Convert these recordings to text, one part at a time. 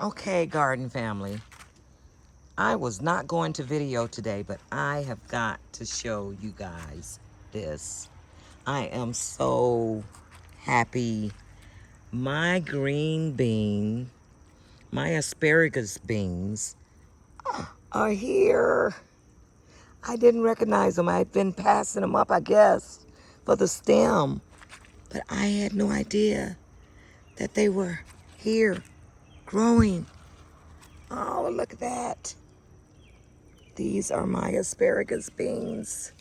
Okay, garden family. I was not going to video today, but I have got to show you guys this. I am so happy. My green bean, my asparagus beans are here. I didn't recognize them. I'd been passing them up, I guess, for the stem. But I had no idea that they were here, growing. Oh, look at that. These are my asparagus beans.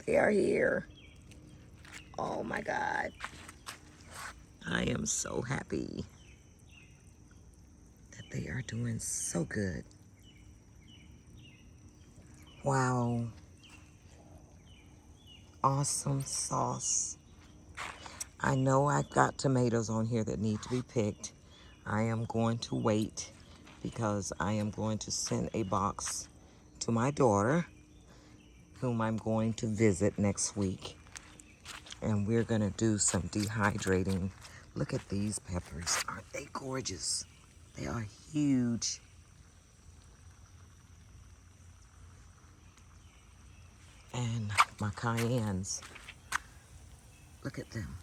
They are here. Oh my God. I am so happy that they are doing so good. Wow. Awesome sauce. I know I've got tomatoes on here that need to be picked. I am going to wait because I am going to send a box to my daughter, whom I'm going to visit next week. And we're gonna do some dehydrating. Look at these peppers. Aren't they gorgeous? They are huge. And my cayennes. Look at them.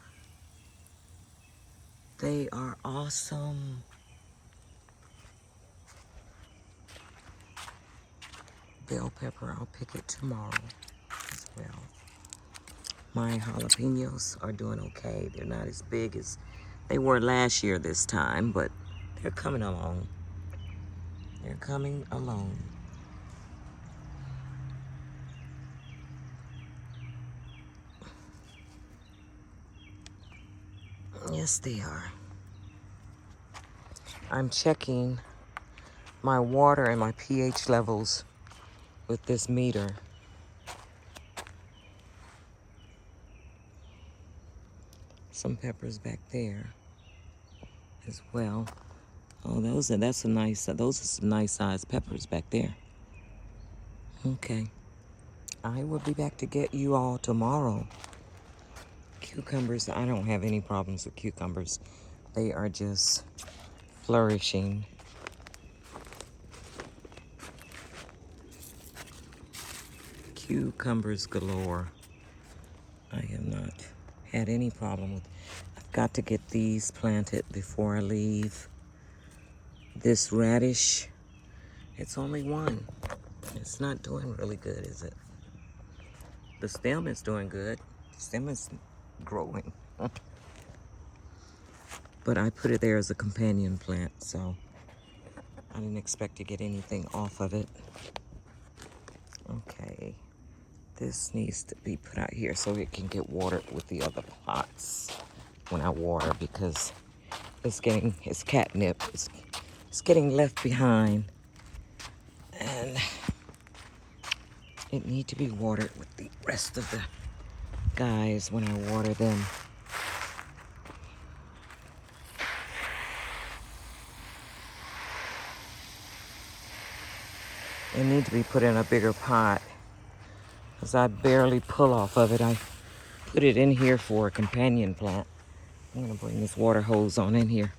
They are awesome. Bell pepper, I'll pick it tomorrow as well. My jalapenos are doing okay. They're not as big as they were last year this time, but they're coming along. They're coming along. Yes, they are. I'm checking my water and my pH levels with this meter. Some peppers back there as well. Oh, those are some nice sized peppers back there. Okay. I will be back to get you all tomorrow. Cucumbers, I don't have any problems with cucumbers. They are just flourishing. Cucumbers galore. I have not had any problem with. I've got to get these planted before I leave. This radish, it's only one. It's not doing really good, is it? The stem is doing good. The stem is growing. But I put it there as a companion plant, so I didn't expect to get anything off of it. Okay. This needs to be put out here so it can get watered with the other pots when I water, because it's catnip. It's getting left behind. And it needs to be watered with the rest of the guys when I water them. They need to be put in a bigger pot because I barely pull off of it. I put it in here for a companion plant. I'm gonna bring this water hose on in here.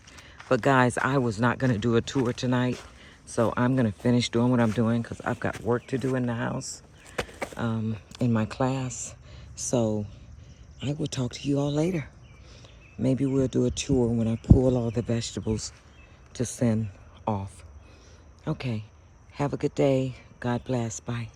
But guys, I was not gonna do a tour tonight, so I'm gonna finish doing what I'm doing because I've got work to do in the house, in my class. So I will talk to you all later. Maybe we'll do a tour when I pull all the vegetables to send off. Okay, have a good day. God bless. Bye.